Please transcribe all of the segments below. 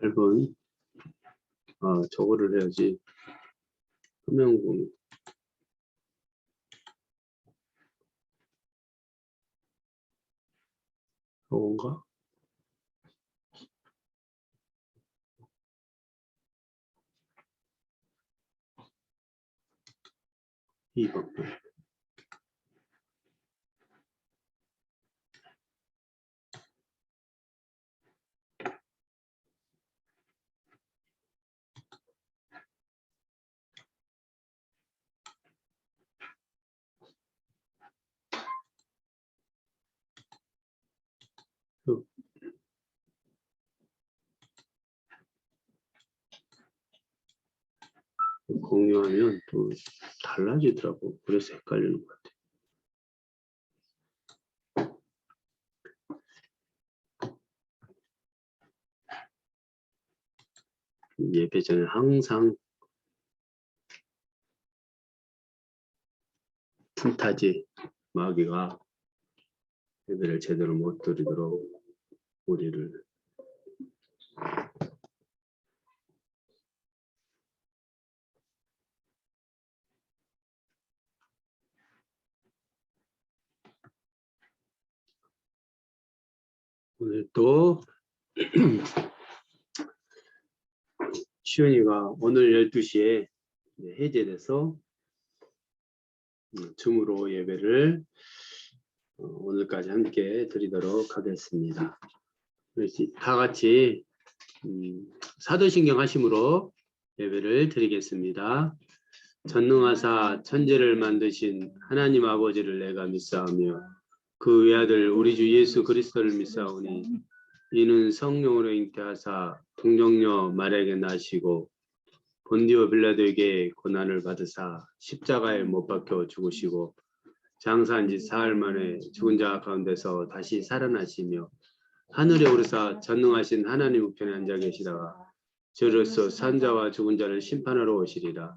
8번. 저거를 해야지. 화면 공유. 저건가? 이번. 공유하면 또 달라지더라고. 그래서 헷갈리는 것 같아. 예배 전에 항상 틈타지 마귀가 예배를 제대로 못 드리도록 우리를 오늘 또 시은이가 오늘 12시에 해제돼서 줌으로 예배를 오늘까지 함께 드리도록 하겠습니다. 다 같이 사도신경 하심으로 예배를 드리겠습니다. 전능하사 천지를 만드신 하나님 아버지를 내가 믿사오며 그 외아들 우리 주 예수 그리스도를 믿사오니 이는 성령으로 잉태하사 동정녀 마리아에게 나시고 본디오 빌라도에게 고난을 받으사 십자가에 못 박혀 죽으시고 장사한 지 사흘 만에 죽은 자 가운데서 다시 살아나시며 하늘에 오르사 전능하신 하나님 우편에 앉아 계시다가 저로서 산자와 죽은 자를 심판하러 오시리라.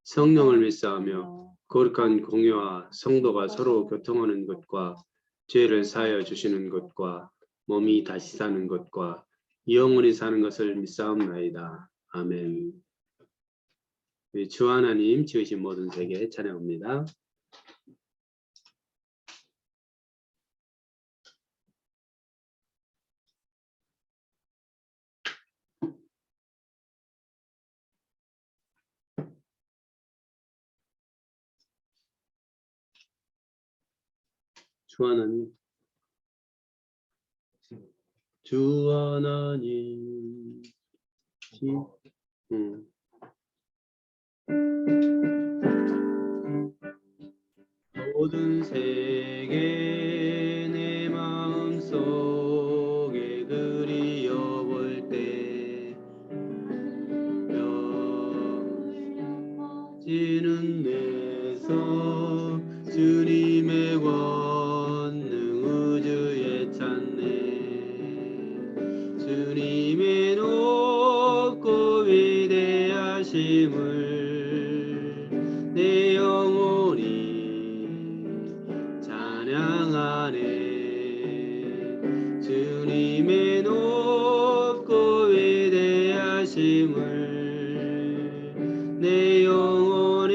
성령을 믿사오며 거룩한 공유와 성도가 서로 교통하는 것과 죄를 사하여 주시는 것과 몸이 다시 사는 것과 영원히 사는 것을 믿사옵나이다. 아멘. 주 하나님 지으신 모든 세계 찬양합니다. 주 하나님, 주 하나님, 모든 세계 내 마음속에 그리워볼 때 지는 내서 주님의 권능 우주에 찾네. 주님의 높고 위대하심을 내 영혼이 찬양하네. 주님의 높고 위대하심을 내 영혼이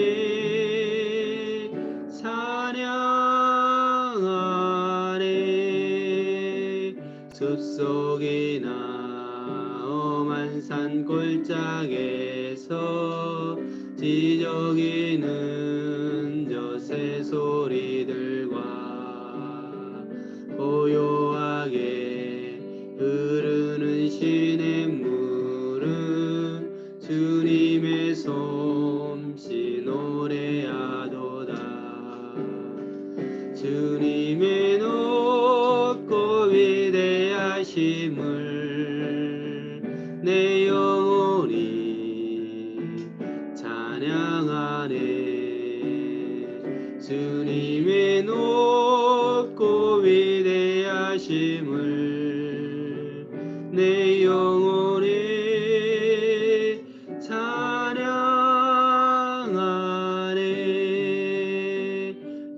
찬양하네. 숲속이나 험한 산 골짜기에서 지저귀는 저 새소리들과 고요하게 흐르는 시냇물은 주님의 솜씨 노래하도다. 주님의 높고 위대하심을 내 영혼이 찬양하네. 주님의 높고 위대하심을 내 영혼이 찬양하네.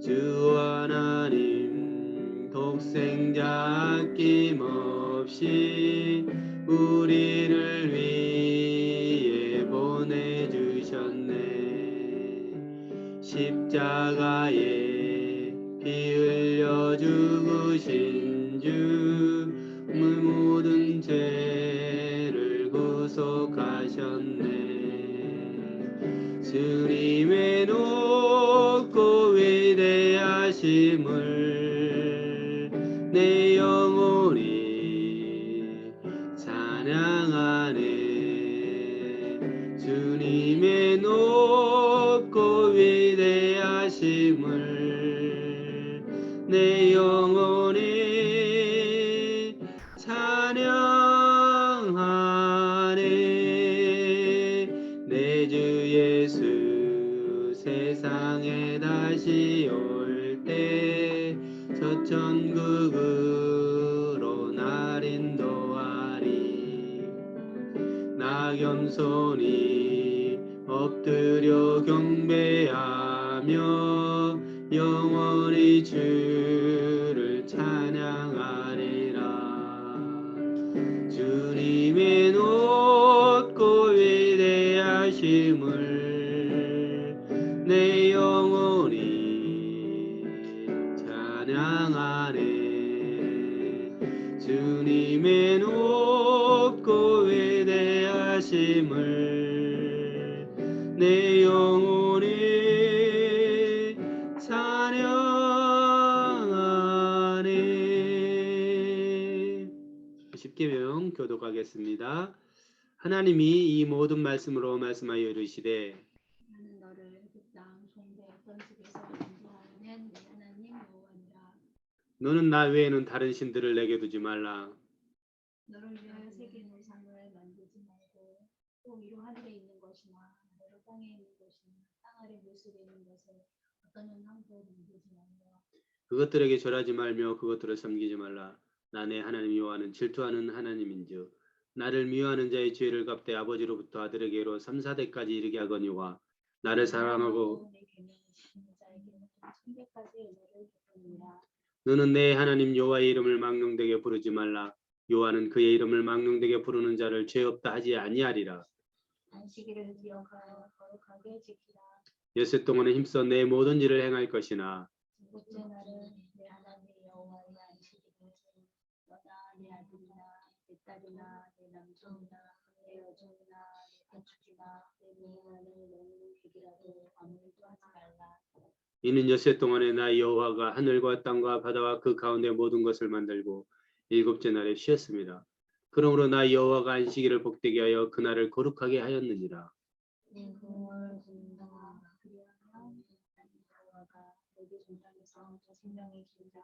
주 하나님 독생자 아낌없이 우리를 십자가에 피 흘려 죽으신 주 모든 죄를 구속하셨네. 주님의 높고 위대하심을 내 영혼이 찬양하네. 주님의 높고 위대하심을 내 영혼이 찬양하네. 내 주 예수 세상에 다시 올 때 저 천국으로 날 인도하리. 나 겸손히 엎드려 경배하며 영원히 주를 찬양하리라. 주님의 높고 위대하심을 내 영혼이 찬양하네. 주님의 높고 위대하심을 내 영혼이 찬양하네. 10계명 교독하겠습니다. 하나님이 이 모든 말씀으로 말씀하여 이르시되 나는 너를 애굽 땅 송대했던 집에서 인도하여낸 내 하나님 여호와니라. 너는 나 외에는 다른 신들을 내게 두지 말라. 너를 위하여 새긴 우상을 만들지 말고 또 위로 하늘에 있는 것이나 아래로 땅에 있는 것이나 땅 아래 물속에 있는 것을 어떤 형상도 만들지 말라. 그것들에게 절하지 말며 그것들을 섬기지 말라. 나 내 하나님 여호와는 질투하는 하나님인즉 나를 미워하는 자의 죄를 갚되 아버지로부터 아들에게로 3,4대까지 이르게 하거니와 나를 사랑하고 내 계명을 지키는 자에게는 천대까지 은혜를 베푸니라. 너는 내 하나님 여호와의 이름을 망령되게 부르지 말라. 여호와는 그의 이름을 망령되게 부르는 자를 죄 없다 하지 아니하리라. 안식일을 기억하여 거룩하게 지키라. 엿새 동안에 힘써 내 모든 일을 행할 것이나 첫째 날은 내 하나님 여호와의 안식일을 너나 내 아들이나 내 딸이나 내 남종이나 내 여종이나 내 가축이나 내 명령을 너는 객이라도 아무 일도 하지 말라. 이는 엿새 동안에 나 여호와가 하늘과 땅과 바다와 그 가운데 모든 것을 만들고 일곱째 날에 쉬었습니다. 그러므로 나 여호와가 안식일을 복되게 하여 그날을 거룩하게 하였느니라. 내 공을 듣는다. 그리하면 여호와가 너희 종장에서 저 생명의 길자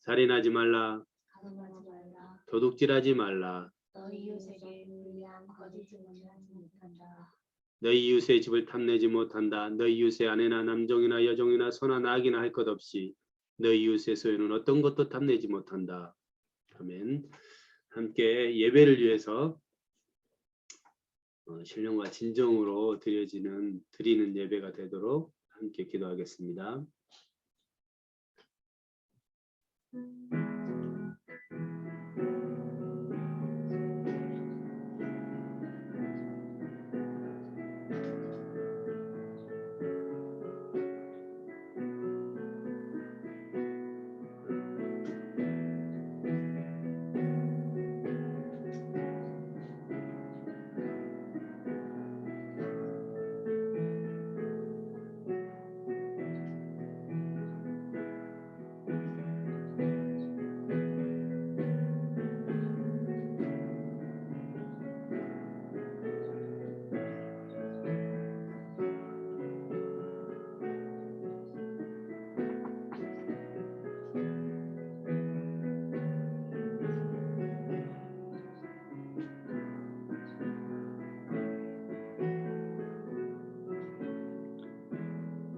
살인하지 말라. 가늠하지 말라. 도둑질하지 말라. 너희 이웃에게 불리한 거짓 증언을 하지 못한다. 너희 이웃의 집을 탐내지 못한다. 너희 이웃의 아내나 남종이나 여종이나 소나 낙이나 할 것 없이 너희 이웃의 소유는 어떤 것도 탐내지 못한다. 아멘. 함께 예배를 위해서 신령과 진정으로 드리는 예배가 되도록 함께 기도하겠습니다.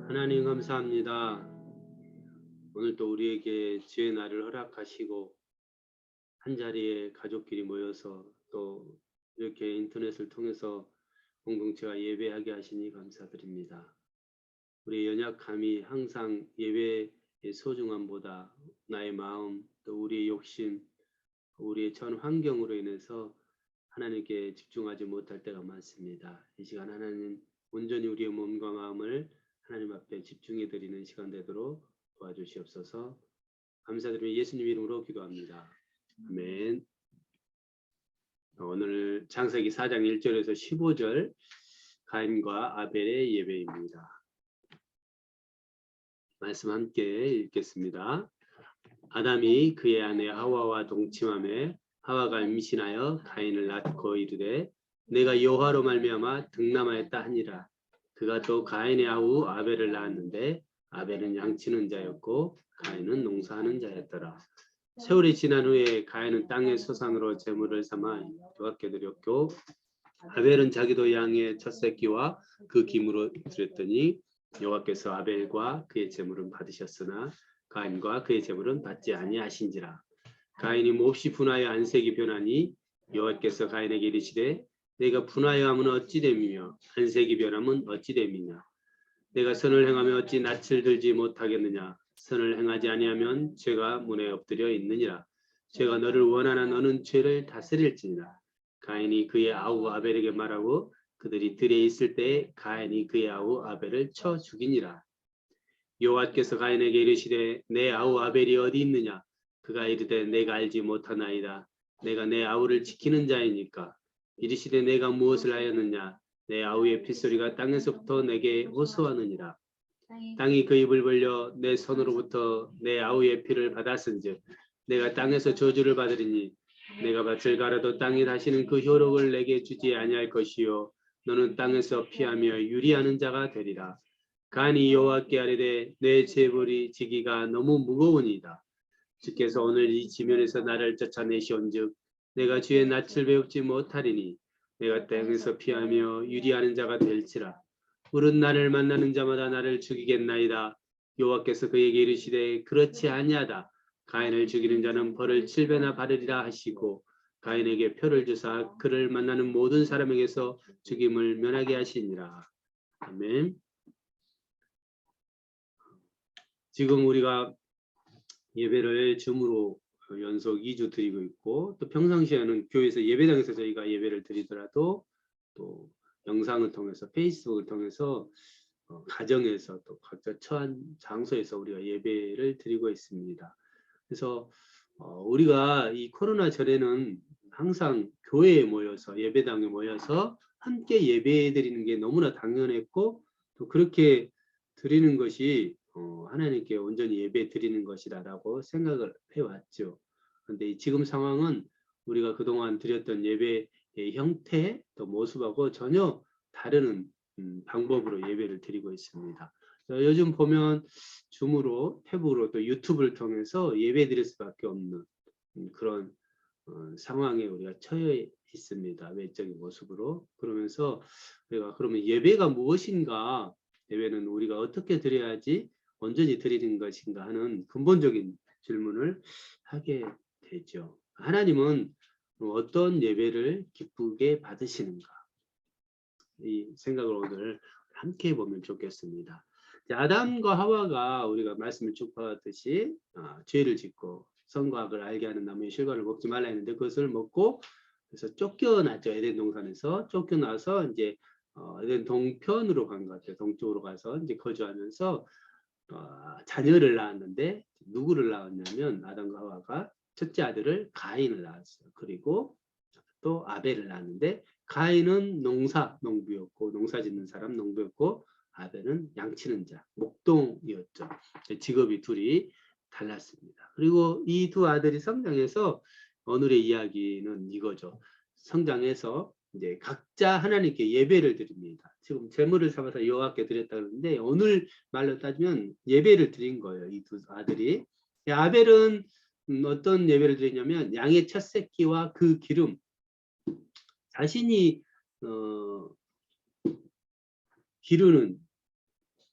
하나님 감사합니다. 오늘 또 우리에게 주의 날을 허락하시고 한자리에 가족끼리 모여서 또 이렇게 인터넷을 통해서 공동체가 예배하게 하시니 감사드립니다. 우리의 연약함이 항상 예배의 소중함보다 나의 마음 또 우리의 욕심 우리의 전 환경으로 인해서 하나님께 집중하지 못할 때가 많습니다. 이 시간 하나님 온전히 우리의 몸과 마음을 하나님 앞에 집중해 드리는 시간 되도록 도와주시옵소서. 감사드리며 예수님 이름으로 기도합니다. 아멘. 오늘 창세기 4장 1절에서 15절 가인과 아벨의 예배입니다. 말씀 함께 읽겠습니다. 아담이 그의 아내 하와와 동침하매 하와가 임신하여 가인을 낳고 이르되 내가 여호와로 말미암아 등남하였다 하니라. 그가 또 가인의 아우 아벨을 낳았는데 아벨은 양치는 자였고 가인은 농사하는 자였더라. 세월이 지난 후에 가인은 땅의 소산으로 제물을 삼아 여호와께 드렸고 아벨은 자기도 양의 첫 새끼와 그 기물을 드렸더니 여호와께서 아벨과 그의 제물은 받으셨으나 가인과 그의 제물은 받지 아니하신지라. 가인이 몹시 분하여 안색이 변하니 여호와께서 가인에게 이르시되 내가 분하여 함은 어찌 됨이며 안색이 변함은 어찌 됨이냐. 내가 선을 행하며 어찌 낯을 들지 못하겠느냐. 선을 행하지 아니하면 죄가 문에 엎드려 있느니라. 죄가 너를 원하나 너는 죄를 다스릴지니라. 가인이 그의 아우 아벨에게 말하고 그들이 들에 있을 때에 가인이 그의 아우 아벨을 쳐 죽이니라. 여호와께서 가인에게 이르시되 내 아우 아벨이 어디 있느냐. 그가 이르되 내가 알지 못하나이다. 내가 내 아우를 지키는 자이니까. 이르시되 내가 무엇을 하였느냐. 내 아우의 핏소리가 땅에서부터 내게 호소하느니라. 땅이 그 입을 벌려 내 손으로부터 내 아우의 피를 받았은즉 내가 땅에서 저주를 받으리니 내가 밭을 갈아도 땅이 다시는 그 효력을 내게 주지 아니할 것이요 너는 땅에서 피하며 유리하는 자가 되리라. 가인이 여호와께 아뢰되 내 재물이 지기가 너무 무거우니이다. 주께서 오늘 이 지면에서 나를 쫓아내시온즉 내가 주의 낯을 배웁지 못하리니 내가 땅에서 피하며 유리하는 자가 될지라. 물은 나를 만나는 자마다 나를 죽이겠나이다. 여호와께서 그에게 이르시되 그렇지 아니하다. 가인을 죽이는 자는 벌을 7배나 받으리라 하시고 가인에게 표를 주사 그를 만나는 모든 사람에게서 죽임을 면하게 하시니라. 아멘. 지금 우리가 예배를 줌으로 연속 2주 드리고 있고 또 평상시에는 교회에서 예배당에서 저희가 예배를 드리더라도 또 영상을 통해서 페이스북을 통해서 가정에서 또 각자 처한 장소에서 우리가 예배를 드리고 있습니다. 그래서 우리가 이 코로나 전에는 항상 교회에 모여서 예배당에 모여서 함께 예배 드리는 게 너무나 당연했고 또 그렇게 드리는 것이 하나님께 온전히 예배 드리는 것이라고 생각을 해왔죠. 그런데 지금 상황은 우리가 그동안 드렸던 예배의 형태 또 모습하고 전혀 다른 방법으로 예배를 드리고 있습니다. 요즘 보면 줌으로 탭으로 또 유튜브를 통해서 예배 드릴 수밖에 없는 그런 상황에 우리가 처해 있습니다. 외적인 모습으로. 그러면서 우리가 그러면 예배가 무엇인가, 예배는 우리가 어떻게 드려야지 온전히 드리는 것인가 하는 근본적인 질문을 하게 되죠. 하나님은 어떤 예배를 기쁘게 받으시는가, 이 생각을 오늘 함께 해보면 좋겠습니다. 아담과 하와가 우리가 말씀을 쭉 봤듯이 죄를 짓고 선과악을 알게 하는 나무의 실과를 먹지 말라 했는데 그것을 먹고 그래서 쫓겨났죠. 에덴 동산에서 쫓겨나서 이제 에덴 동편으로 간 것 같아요. 동쪽으로 가서 이제 거주하면서 자녀를 낳았는데 누구를 낳았냐면 아담과 하와가 첫째 아들을 가인을 낳았어요. 그리고 또 아벨을 낳았는데 가인은 농부였고 농사 짓는 사람 농부였고 아벨은 양치는 자 목동이었죠. 직업이 둘이 달랐습니다. 그리고 이 두 아들이 성장해서 오늘의 이야기는 이거죠. 성장해서 이제 각자 하나님께 예배를 드립니다. 지금 제물을 삼아서 여호와께 드렸다 그러는데 오늘 말로 따지면 예배를 드린 거예요. 이 두 아들이. 아벨은 어떤 예배를 드리냐면 양의 첫 새끼와 그 기름, 자신이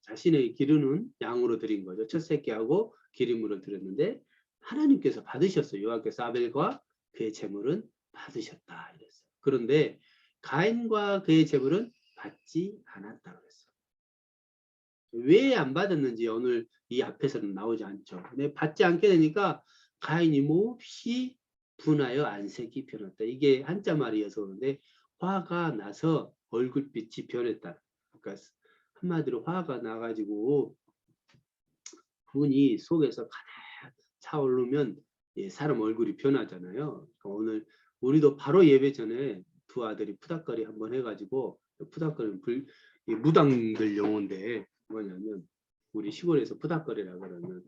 자신의 기르는 양으로 드린 거죠. 첫 새끼하고 기름으로 드렸는데 하나님께서 받으셨어요. 여호와께서 아벨과 그의 제물은 받으셨다 이랬어요. 그런데 가인과 그의 제물은 받지 않았다고 했어요. 왜 안 받았는지 오늘 이 앞에서는 나오지 않죠. 근데 받지 않게 되니까 가인이 몹시 분하여 안색이 변했다. 이게 한자 말이어서 그런데 화가 나서 얼굴빛이 변했다. 그러니까 한마디로 화가 나가지고 분이 속에서 가득 차오르면 사람 얼굴이 변하잖아요. 그러니까 오늘 우리도 바로 예배 전에 두 아들이 푸닥거리 한번 해가지고 푸닥거리는 무당들 용어인데 뭐냐면 우리 시골에서 푸닥거리라 그러면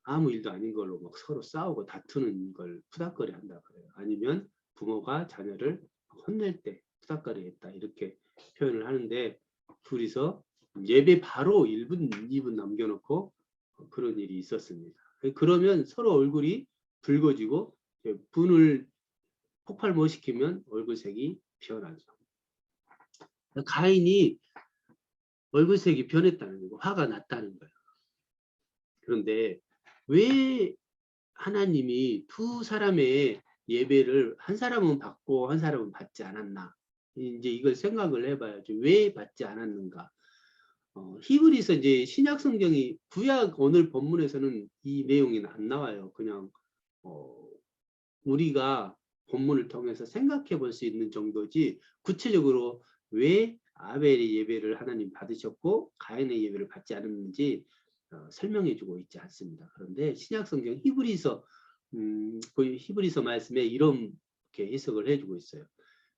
아무 일도 아닌 걸로 막 서로 싸우고 다투는 걸 푸닥거리 한다 그래요. 아니면 부모가 자녀를 혼낼 때 푸닥거리 했다 이렇게 표현을 하는데 둘이서 예배 바로 1분, 2분 남겨놓고 그런 일이 있었습니다. 그러면 서로 얼굴이 붉어지고 분을 폭발 못 시키면 얼굴색이 변하죠. 가인이 얼굴색이 변했다는 거고 화가 났다는 거예요. 그런데 왜 하나님이 두 사람의 예배를 한 사람은 받고 한 사람은 받지 않았나? 이제 이걸 생각을 해봐야죠. 왜 받지 않았는가? 히브리서 이제 신약 성경이 구약 오늘 본문에서는 이 내용이 안 나와요. 그냥 우리가 본문을 통해서 생각해 볼 수 있는 정도지 구체적으로 왜 아벨의 예배를 하나님 받으셨고 가인의 예배를 받지 않았는지 설명해 주고 있지 않습니다. 그런데 신약 성경 히브리서 그 히브리서 말씀에 이렇게 해석을 해주고 있어요.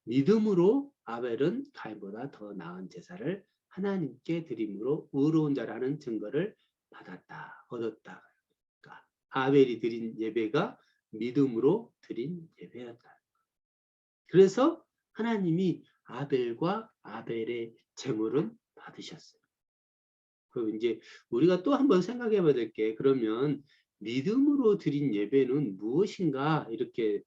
믿음으로 아벨은 가인보다 더 나은 제사를 하나님께 드림으로 의로운 자라는 증거를 받았다, 얻었다. 그러니까 아벨이 드린 예배가 믿음으로 드린 예배였다. 그래서 하나님이 아벨과 아벨의 제물은 받으셨어요. 그럼 이제 우리가 또 한번 생각해 봐야 될 게 그러면 믿음으로 드린 예배는 무엇인가 이렇게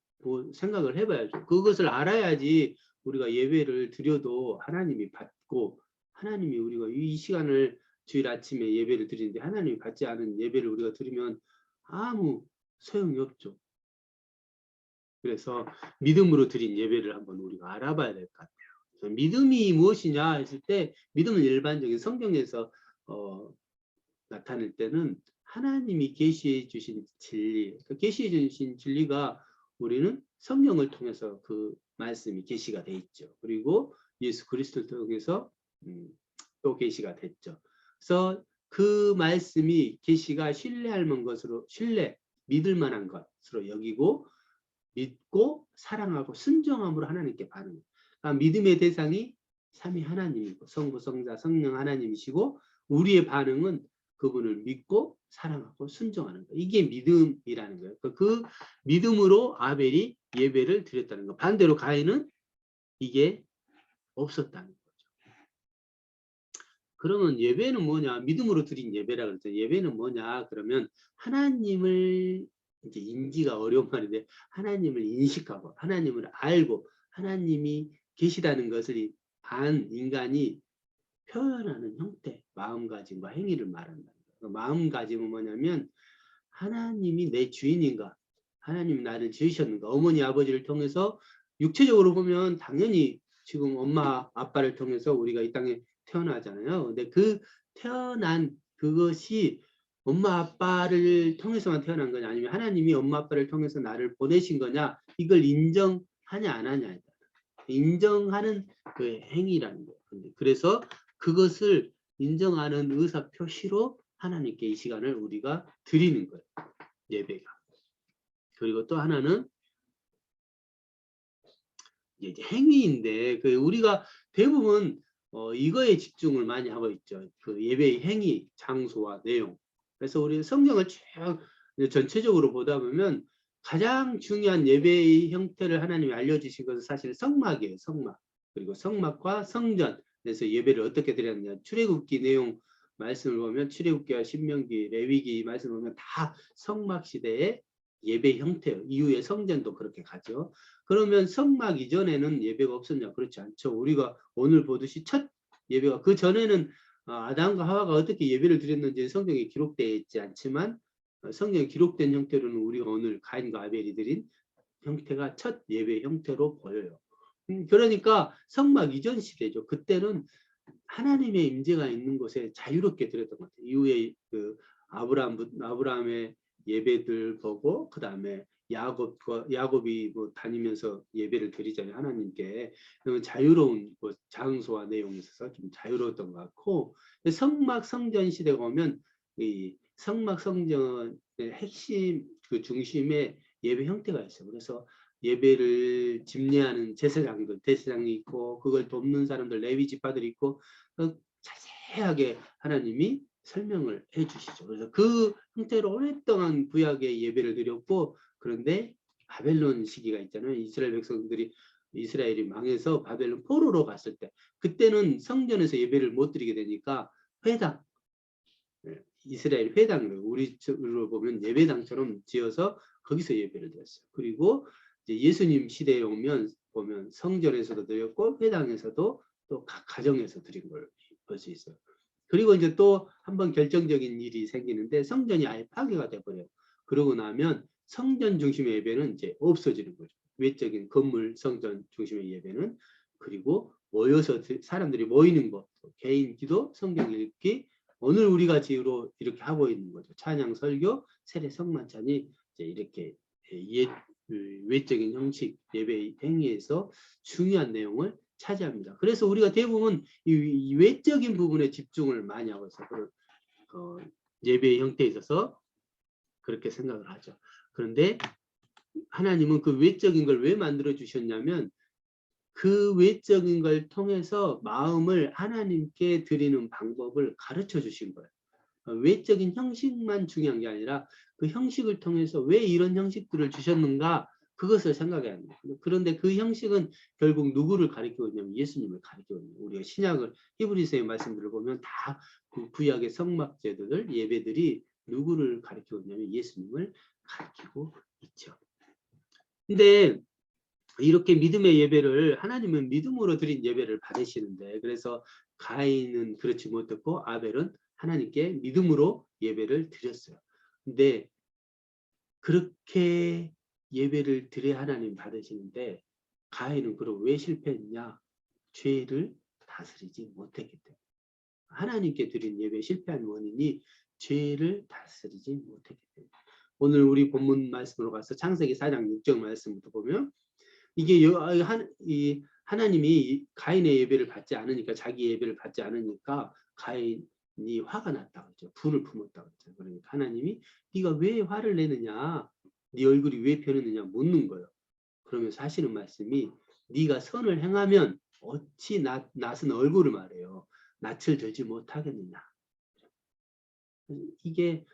생각을 해봐야죠. 그것을 알아야지 우리가 예배를 드려도 하나님이 받고 하나님이 우리가 이 시간을 주일 아침에 예배를 드리는데 하나님이 받지 않은 예배를 우리가 드리면 아무 소용이 없죠. 그래서 믿음으로 드린 예배를 한번 우리가 알아봐야 될 것 같아요. 믿음이 무엇이냐 했을 때 믿음은 일반적인 성경에서 나타낼 때는 하나님이 계시해 주신 진리, 계시해 주신 진리가 우리는 성경을 통해서 그 말씀이 계시가 돼 있죠. 그리고 예수 그리스도를 통해서 또 계시가 됐죠. 그래서 그 말씀이 계시가 신뢰할 만한 것으로 믿을 만한 것으로 여기고 믿고 사랑하고 순종함으로 하나님께 반응해요. 그러니까 믿음의 대상이 삼위 하나님이고 성부, 성자, 성령 하나님이시고 우리의 반응은 그분을 믿고 사랑하고 순종하는 거예요. 이게 믿음이라는 거예요. 그 믿음으로 아벨이 예배를 드렸다는 거. 반대로 가인은 이게 없었다는 거죠. 그러면 예배는 뭐냐? 믿음으로 드린 예배라 그랬죠. 예배는 뭐냐? 그러면 하나님을 이제 인지가 어려운 말인데 하나님을 인식하고 하나님을 알고 하나님이 계시다는 것을 안 인간이 표현하는 형태, 마음가짐과 행위를 말한다. 마음가짐은 뭐냐면 하나님이 내 주인인가? 하나님이 나를 지으셨는가? 어머니 아버지를 통해서 육체적으로 보면 당연히 지금 엄마 아빠를 통해서 우리가 이 땅에 태어나잖아요. 근데 그 태어난 그것이 엄마 아빠를 통해서만 태어난 거냐 아니면 하나님이 엄마 아빠를 통해서 나를 보내신 거냐 이걸 인정하냐 안 하냐 인정하는 그 행위라는 거예요. 그래서 그것을 인정하는 의사 표시로 하나님께 이 시간을 우리가 드리는 거예요. 예배가. 그리고 또 하나는 이제 행위인데 그 우리가 대부분 이거에 집중을 많이 하고 있죠. 그 예배의 행위, 장소와 내용. 그래서 우리 성경을 쭉 전체적으로 보다 보면 가장 중요한 예배의 형태를 하나님이 알려주신 것은 사실 성막이에요. 성막. 그리고 성막과 성전. 그래서 예배를 어떻게 드렸느냐. 출애굽기 내용 말씀을 보면 출애굽기와 신명기, 레위기 말씀을 보면 다 성막 시대의 예배 형태예요. 이후에 성전도 그렇게 가죠. 그러면 성막 이전에는 예배가 없었냐? 그렇지 않죠. 우리가 오늘 보듯이 첫 예배가 그 전에는 아담과 하와가 어떻게 예배를 드렸는지 성경에 기록되어 있지 않지만 성경에 기록된 형태로는 우리가 오늘 가인과 아벨이 드린 형태가 첫 예배 형태로 보여요. 그러니까 성막 이전 시대죠. 그때는 하나님의 임재가 있는 곳에 자유롭게 드렸던 것 같아요. 이후에 그 아브라함의 예배들 보고 그 다음에 야곱이 뭐 다니면서 예배를 드리잖아요. 하나님께. 그러면 자유로운 뭐 장소와 내용에 있어서 좀 자유로웠던 것 같고, 성막 성전 시대가 오면 이 성막 성전의 핵심 그 중심에 예배 형태가 있어요. 그래서 예배를 집례하는 제사장들, 대제사장이 있고, 그걸 돕는 사람들, 레위 지파들이 있고, 자세하게 하나님이 설명을 해주시죠. 그래서 그 형태로 오랫동안 구약의 예배를 드렸고, 그런데 바벨론 시기가 있잖아요. 이스라엘 백성들이 이스라엘이 망해서 바벨론 포로로 갔을 때, 그때는 성전에서 예배를 못 드리게 되니까 회당, 이스라엘 회당을 우리로 보면 예배당처럼 지어서 거기서 예배를 드렸어요. 그리고 이제 예수님 시대에 보면 성전에서도 드렸고 회당에서도 또 각 가정에서 드린 걸 볼 수 있어요. 그리고 이제 또 한번 결정적인 일이 생기는데 성전이 아예 파괴가 돼버려요. 그러고 나면 성전 중심의 예배는 이제 없어지는 거죠. 외적인 건물 성전 중심의 예배는. 그리고 모여서 사람들이 모이는 것, 개인 기도, 성경 읽기, 오늘 우리가 지으로 이렇게 하고 있는 거죠. 찬양, 설교, 세례, 성만찬이 이제 이렇게 외적인 형식 예배 행위에서 중요한 내용을 차지합니다. 그래서 우리가 대부분 이 외적인 부분에 집중을 많이 하고 있어요. 예배의 형태에 있어서 그렇게 생각을 하죠. 그런데 하나님은 그 외적인 걸 왜 만들어 주셨냐면 그 외적인 걸 통해서 마음을 하나님께 드리는 방법을 가르쳐 주신 거예요. 외적인 형식만 중요한 게 아니라 그 형식을 통해서 왜 이런 형식들을 주셨는가, 그것을 생각해야 합니다. 그런데 그 형식은 결국 누구를 가리키고 있냐면 예수님을 가리키고 있는 거예요. 우리가 신약을 히브리서의 말씀들을 보면 다 그 구약의 성막제도들, 예배들이 누구를 가리키고 있냐면 예수님을 가리키고 있죠. 근데 이렇게 믿음의 예배를, 하나님은 믿음으로 드린 예배를 받으시는데, 그래서 가인은 그렇지 못했고 아벨은 하나님께 믿음으로 예배를 드렸어요. 근데 그렇게 예배를 드려야 하나님 받으시는데 가인은 그럼 왜 실패했냐? 죄를 다스리지 못했기 때문에. 하나님께 드린 예배 실패한 원인이 죄를 다스리지 못했기 때문에. 오늘 우리 본문 말씀으로 가서 창세기 4장 6절 말씀부터 보면 이게 하나님이 가인의 예배를 받지 않으니까, 자기 예배를 받지 않으니까 가인이 화가 났다 그랬죠. 분을 품었다 그랬죠. 그러니까 하나님이 네가 왜 화를 내느냐, 네 얼굴이 왜 변했느냐 묻는 거예요. 그러면서 하시는 말씀이 네가 선을 행하면 어찌 낯은 얼굴을 말해요. 낯을 들지 못하겠느냐. 이게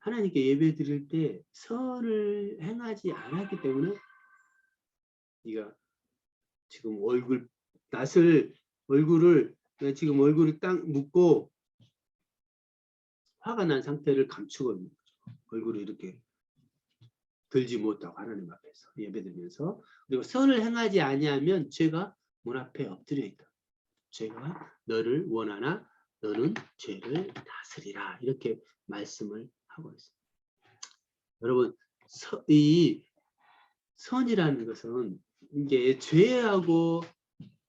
하나님께 예배 드릴 때 선을 행하지 않았기 때문에 네가 지금 얼굴을 지금 얼굴을 딱 묶고 화가 난 상태를 감추고 있는 거죠. 얼굴을 이렇게 들지 못하고 하나님 앞에서 예배드리면서. 그리고 선을 행하지 아니하면 죄가 문 앞에 엎드려 있다. 죄가 너를 원하나 너는 죄를 다스리라. 이렇게 말씀을 하고 있습니다. 여러분, 이 선이라는 것은 이게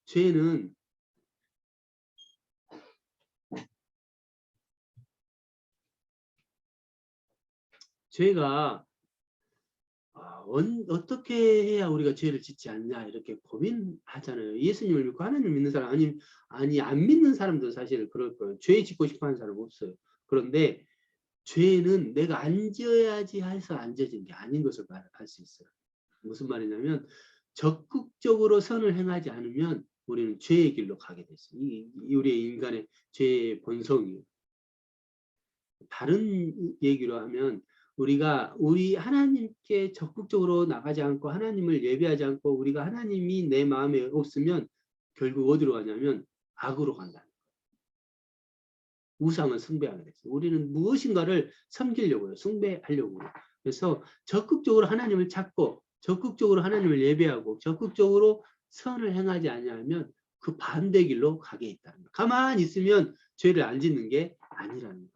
죄는 죄가 어떻게 해야 우리가 죄를 짓지 않냐 이렇게 고민하잖아요. 예수님을 믿고 하나님을 믿는 사람, 아니 안 믿는 사람도 사실 그럴 거예요. 죄 짓고 싶어 하는 사람 없어요. 그런데 죄는 내가 안 지어야지 해서 안 지어진 게 아닌 것을 알 수 있어요. 무슨 말이냐면 적극적으로 선을 행하지 않으면 우리는 죄의 길로 가게 됐어요. 우리의 인간의 죄의 본성이에요. 다른 얘기로 하면 우리 하나님께 적극적으로 나가지 않고 하나님을 예배하지 않고 우리가 하나님이 내 마음에 없으면 결국 어디로 가냐면 악으로 간다. 우상을 숭배하게 됐어요. 우리는 무엇인가를 섬기려고요. 숭배하려고요. 그래서 적극적으로 하나님을 찾고 적극적으로 하나님을 예배하고 적극적으로 선을 행하지 아니하면 그 반대 길로 가게 있다는 거예요. 가만히 있으면 죄를 안 짓는 게 아니라는 거죠.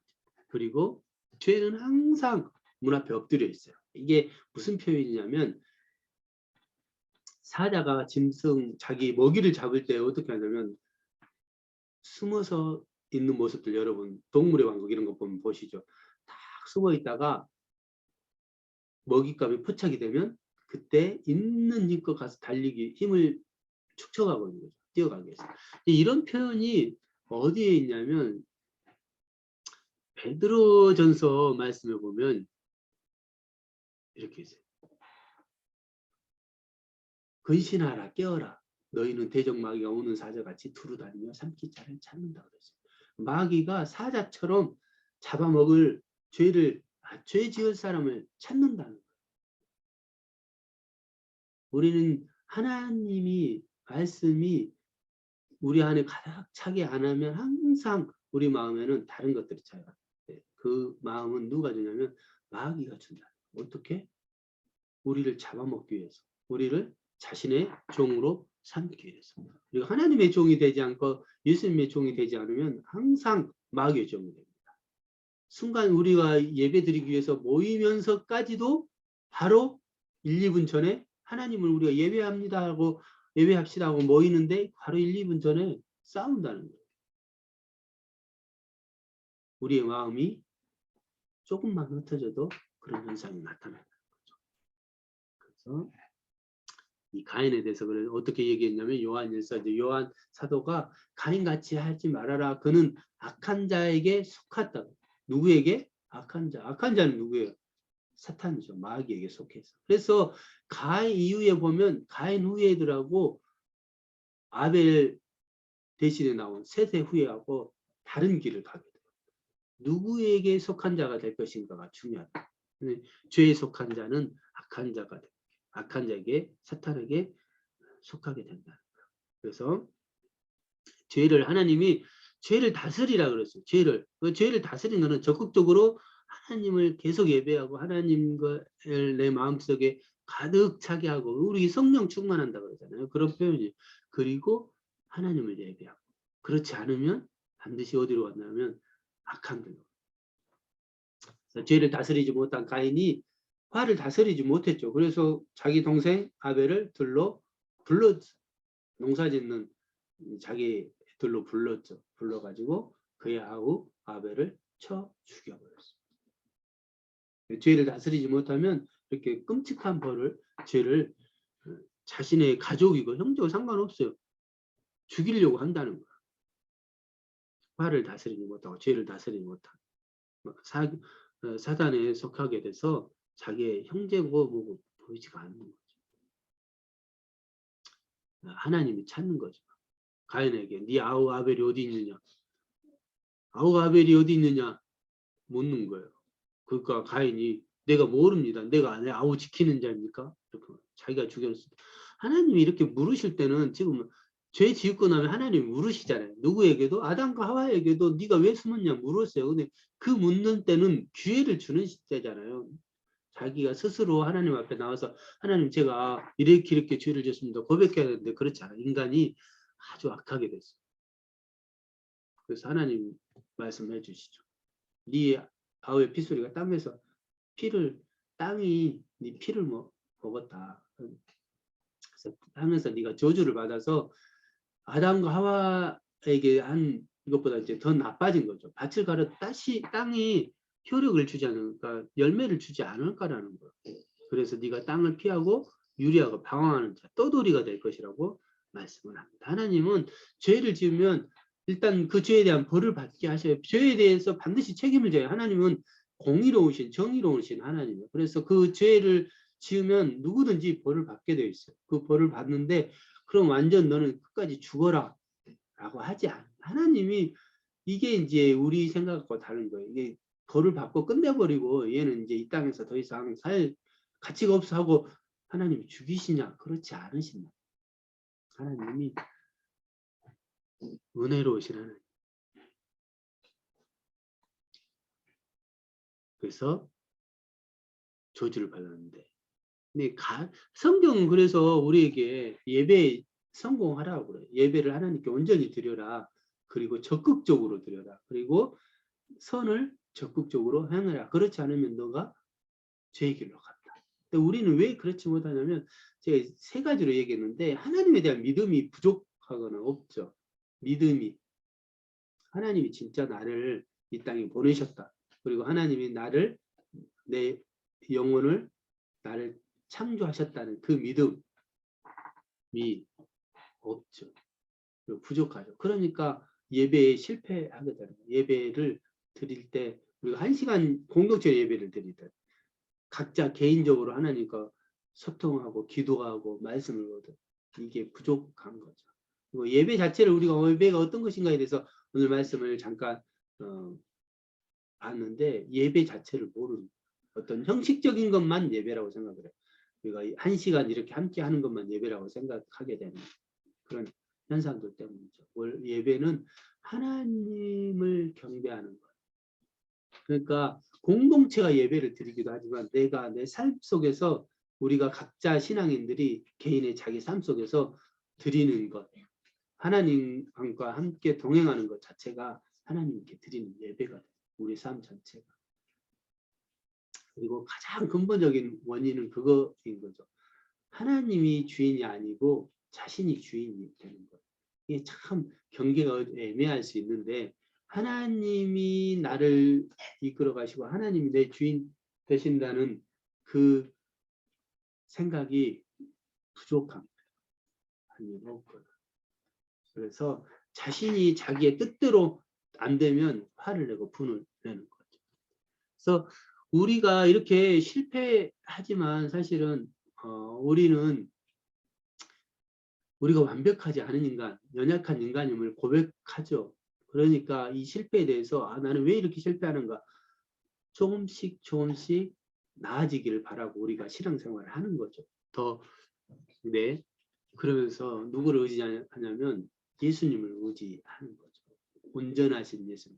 그리고 죄는 항상 문 앞에 엎드려 있어요. 이게 무슨 표현이냐면 사자가 짐승 자기 먹이를 잡을 때 어떻게 하냐면 숨어서 있는 모습들, 여러분 동물의 왕국 이런 거 보면 보시죠. 딱 숨어 있다가 먹잇감에 포착이 되면 그때 있는 힘껏 가서 달리기 힘을 축적하고 있는 거죠. 뛰어가기 위해서. 이런 표현이 어디에 있냐면 베드로전서 말씀을 보면 이렇게 있어요. 근신하라 깨어라 너희는 대적 마귀가 오는 사자같이 두루다니며 삼킬 자를 찾는다 그랬어요. 마귀가 사자처럼 잡아먹을 죄 지을 사람을 찾는다는 거예요. 우리는 하나님이 말씀이 우리 안에 가득 차게 안 하면 항상 우리 마음에는 다른 것들이 차요. 그 마음은 누가 주냐면 마귀가 준다. 어떻게? 우리를 잡아먹기 위해서. 우리를 자신의 종으로 삼기 위해서. 그리고 하나님의 종이 되지 않고 예수님의 종이 되지 않으면 항상 마귀의 종이 됩니다. 순간 우리가 예배 드리기 위해서 모이면서까지도 바로 1, 2분 전에 하나님을 우리가 예배합니다 하고 예배합시다 하고 모이는데 바로 1, 2분 전에 싸운다는 거예요. 우리의 마음이 조금만 흩어져도 그런 현상이 나타나는 거죠. 그래서 이 가인에 대해서 그래서 어떻게 얘기했냐면 요한일서 요한 사도가 가인같이 하지 말아라. 그는 악한 자에게 속했다. 누구에게? 악한 자. 악한 자는 누구예요? 사탄이죠. 마귀에게 속해서. 그래서 가인 이후에 보면 가인 후예들하고 아벨 대신에 나온 셋의 후예하고 다른 길을 가게 돼요. 누구에게 속한 자가 될 것인가가 중요하다. 죄에 속한 자는 악한 자가 됩니다. 악한 자에게 사탄에게 속하게 된다. 그래서 죄를 하나님이 죄를 다스리라 그랬어요. 죄를 다스리는 것은 적극적으로 하나님을 계속 예배하고 하나님을 내 마음속에 가득 차게 하고 우리 성령 충만한다 그러잖아요. 그런 표현이. 그리고 하나님을 예배하고 그렇지 않으면 반드시 어디로 간다면 악한 길로. 죄를 다스리지 못한 가인이 화를 다스리지 못했죠. 그래서 자기 동생 아벨을 들러 농사짓는 자기 들로 불렀죠. 불러가지고 그의 아우 아벨을 쳐 죽여버렸어요. 죄를 다스리지 못하면 이렇게 끔찍한 벌을 죄를 자신의 가족이고 형제와 상관없어요. 죽이려고 한다는 거야. 화를 다스리지 못하고 죄를 다스리지 못하고 사단에 속하게 돼서 자기의 형제고 뭐고 보이지가 않는 거죠. 하나님이 찾는 거죠. 가인에게 네 아우 아벨이 어디 있느냐? 아우 아벨이 어디 있느냐? 묻는 거예요. 그러니까 가인이 내가 모릅니다. 내가 내 아우 지키는 자입니까? 자기가 죽였을 때. 하나님이 이렇게 물으실 때는 지금 죄 지었고 나면 하나님이 물으시잖아요. 누구에게도 아담과 하와에게도 네가 왜 숨었냐 물었어요. 근데 그 묻는 때는 기회를 주는 때잖아요. 자기가 스스로 하나님 앞에 나와서 하나님 제가 이렇게 죄를 지었습니다. 고백해야 되는데 그렇지 않아요. 인간이 아주 악하게 됐어요. 그래서 하나님 말씀해 주시죠. 네 아우의 피소리가 땅에서 땅이 네 피를 먹었다. 그래서 땅에서 네가 저주를 받아서 아담과 하와에게 한 이것보다 이제 더 나빠진 거죠. 밭을 가려 땅이 효력을 주지 않을까, 열매를 주지 않을까라는 거예요. 그래서 네가 땅을 피하고 유리하고 방황하는 자, 떠돌이가 될 것이라고 말씀을 합니다. 하나님은 죄를 지으면 일단 그 죄에 대한 벌을 받게 하셔요. 죄에 대해서 반드시 책임을 져요. 하나님은 공의로우신 정의로우신 하나님이에요. 그래서 그 죄를 지으면 누구든지 벌을 받게 되어 있어요. 그 벌을 받는데 그럼 완전 너는 끝까지 죽어라 라고 하지 않아요. 하나님이 이게 이제 우리 생각과 다른 거예요. 이게 벌을 받고 끝내버리고 얘는 이제 이 땅에서 더 이상 살 가치가 없어 하고 하나님이 죽이시냐? 그렇지 않으신다. 하나님이 은혜로우신 하나님. 그래서 저주를 받았는데 근데 성경은 그래서 우리에게 예배 성공하라고 그래요. 예배를 하나님께 온전히 드려라. 그리고 적극적으로 드려라. 그리고 선을 적극적으로 행하라. 그렇지 않으면 너가 죄의 길로 간다. 근데 우리는 왜 그렇지 못하냐면 제가 세 가지로 얘기했는데 하나님에 대한 믿음이 부족하거나 없죠. 믿음이 하나님이 진짜 나를 이 땅에 보내셨다. 그리고 하나님이 나를 내 영혼을 나를 창조하셨다는 그 믿음이 없죠. 부족하죠. 그러니까 예배에 실패하게 되는 거예요. 예배를 드릴 때 우리가 1시간 공동체 예배를 드릴 때 각자 개인적으로 하나님과 소통하고 기도하고 말씀을 얻어 이게 부족한 거죠. 그리고 예배 자체를 우리가 예배가 어떤 것인가에 대해서 오늘 말씀을 잠깐 봤는데 예배 자체를 모르는 어떤 형식적인 것만 예배라고 생각을 해요. 우리가 1시간 이렇게 함께 하는 것만 예배라고 생각하게 되는 그런 현상들 때문이죠. 예배는 하나님을 경배하는 것. 그러니까 공동체가 예배를 드리기도 하지만 내가 내 삶 속에서 우리가 각자 신앙인들이 개인의 자기 삶 속에서 드리는 것, 하나님과 함께 동행하는 것 자체가 하나님께 드리는 예배가 돼요. 우리 삶 전체가. 그리고 가장 근본적인 원인은 그거인 거죠. 하나님이 주인이 아니고 자신이 주인이 되는 거예요. 이게 참 경계가 애매할 수 있는데 하나님이 나를 이끌어 가시고 하나님이 내 주인 되신다는 그 생각이 부족합니다. 아니면 없거든. 그래서 자신이 자기의 뜻대로 안 되면 화를 내고 분을 내는 거죠. 그래서 우리가 이렇게 실패하지만 사실은 우리가 완벽하지 않은 인간, 연약한 인간임을 고백하죠. 그러니까 이 실패에 대해서 나는 왜 이렇게 실패하는가 조금씩 나아지기를 바라고 우리가 신앙생활을 하는 거죠. 네. 그러면서 누구를 의지하냐면 예수님을 의지하는 거죠. 온전하신 예수님.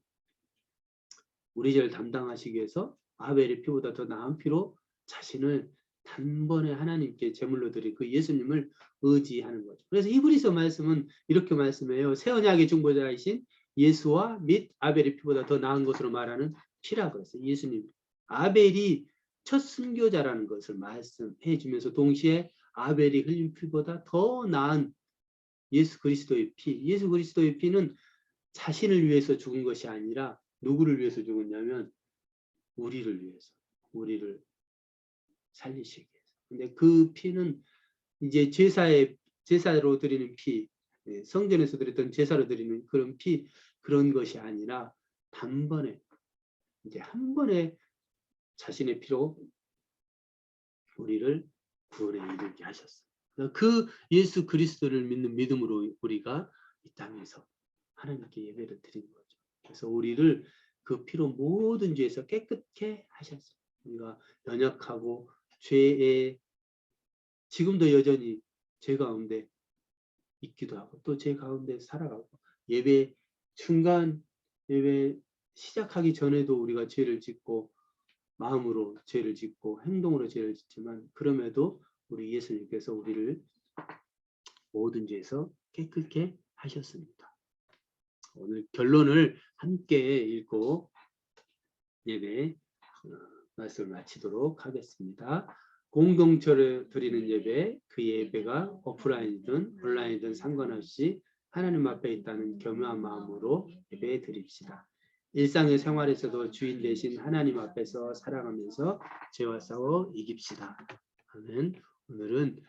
우리 죄를 담당하시기 위해서 아벨의 피보다 더 나은 피로 자신을 단번에 하나님께 제물로 드린 그 예수님을 의지하는 거죠. 그래서 히브리서 말씀은 이렇게 말씀해요. 새 언약의 중보자이신 예수와 및 아벨의 피보다 더 나은 것으로 말하는 피라고 했어요. 예수님. 아벨이 첫 순교자라는 것을 말씀해 주면서 동시에 아벨이 흘린 피보다 더 나은 예수 그리스도의 피. 예수 그리스도의 피는 자신을 위해서 죽은 것이 아니라 누구를 위해서 죽었냐면 우리를 위해서. 우리를 살리시기 위해서. 근데 그 피는 이제 제사로 드리는 피, 성전에서 드렸던 제사로 드리는 그런 피, 그런 것이 아니라 단번에 이제 한 번에 자신의 피로 우리를 구원에 이르게 하셨어요. 그 예수 그리스도를 믿는 믿음으로 우리가 이 땅에서 하나님께 예배를 드리는 거죠. 그래서 우리를 그 피로 모든 죄에서 깨끗게 하셨어요. 우리가 연약하고 죄에 지금도 여전히 죄 가운데 있기도 하고 또 죄 가운데 살아가고 예배 시작하기 전에도 우리가 죄를 짓고 마음으로 죄를 짓고 행동으로 죄를 짓지만 그럼에도 우리 예수님께서 우리를 모든 죄에서 깨끗게 하셨습니다. 오늘 결론을 함께 읽고 예배 말씀을 마치도록 하겠습니다. 공동체로 드리는 예배, 그 예배가 오프라인이든 온라인이든 상관없이 하나님 앞에 있다는 겸허한 마음으로 예배 드립시다. 일상의 생활에서도 주인 되신 하나님 앞에서 살아가면서 죄와 싸워 이깁시다. 아멘. 오늘은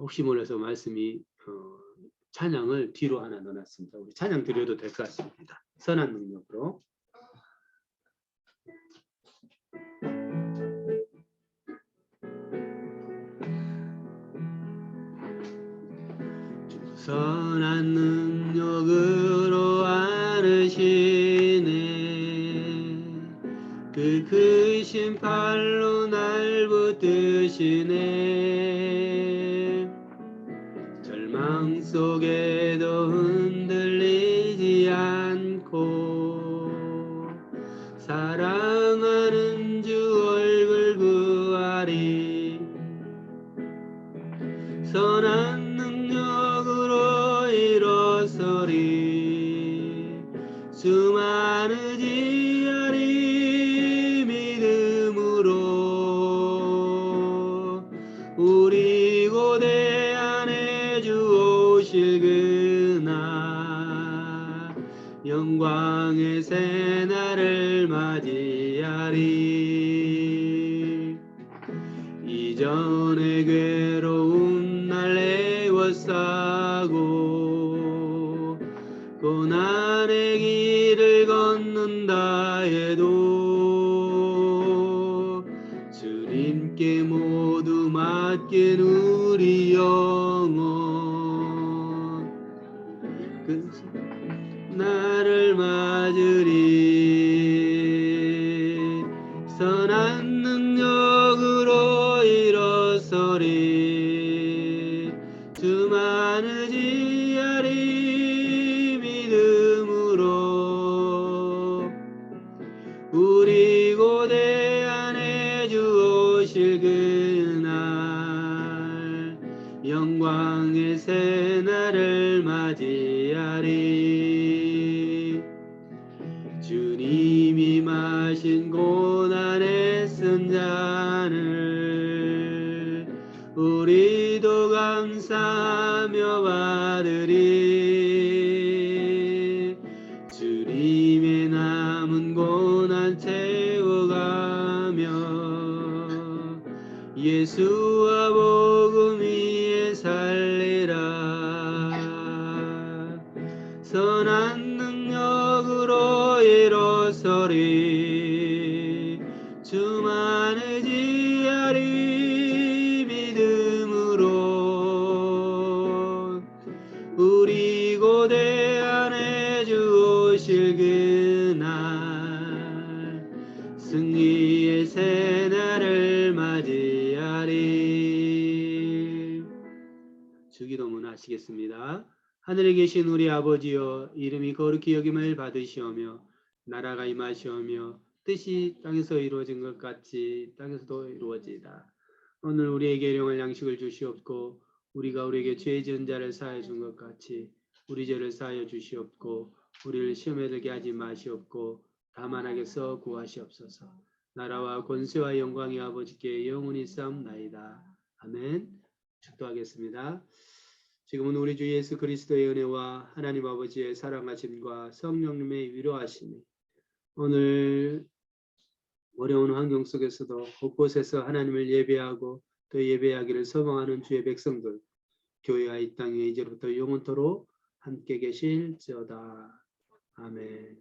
혹시 몰라서 말씀이 찬양을 뒤로 하나 넣어놨습니다. 우리 찬양 드려도 될 것 같습니다. 선한 능력으로. 선한 능력으로 안으시네 그 크신 팔로 날 붙드시네 절망 속에도 흔들리지 않고 사랑하는 주 얼굴 구하리 선한 능력으로 일어서리 수많은 지하리 믿음으로 우리 고대 안에 주 오실 그날 전에 괴로운 날 애워싸고 고난의 길을 걷는다 해도 주님께 모두 맡긴 우리 영혼 그 나를 맞으리 선한 능력으로 일어서리 주만을 지하리 믿음으로 우리 고대 안에 주 오실 그날 영광의 새날을 맞이하리 주님이 마신 고난의 쓴 잔을 우리도 감사하며 받으리 주님의 남은 고난 채워가며 예수와 복음 위에 살리라 선한 능력으로 일어서리 주만을 지하리 믿음으로 우리 고대 안에 주 오실 그날 승리의 새날을 맞이하리 주기도문 하시겠습니다. 하늘에 계신 우리 아버지여 이름이 거룩히 여김을 받으시오며 나라가 임하시오며 뜻이 땅에서 이루어진 것 같이 땅에서도 이루어지이다. 오늘 우리에게 일용할 양식을 주시옵고 우리가 우리에게 죄 지은 자를 사하여 준 것 같이 우리 죄를 사하여 주시옵고 우리를 시험에 들게 하지 마시옵고 다만 악에서 구하시옵소서. 나라와 권세와 영광이 아버지께 영원히 싸움나이다. 아멘. 축도하겠습니다. 지금은 우리 주 예수 그리스도의 은혜와 하나님 아버지의 사랑하심과 성령님의 위로하심이 오늘 어려운 환경 속에서도 곳곳에서 하나님을 예배하고 또 예배하기를 소망하는 주의 백성들 교회와 이 땅에 이제부터 영원토록 함께 계실지어다. 아멘.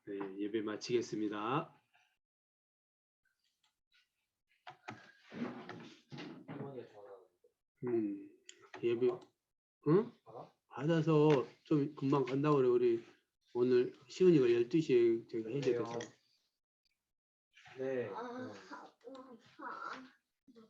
네, 예배 마치겠습니다. 예배 응? 받아서 좀 금방 간다고 그래. 우리 오늘 시은이가 12시에 저희가 해야 돼서. 네.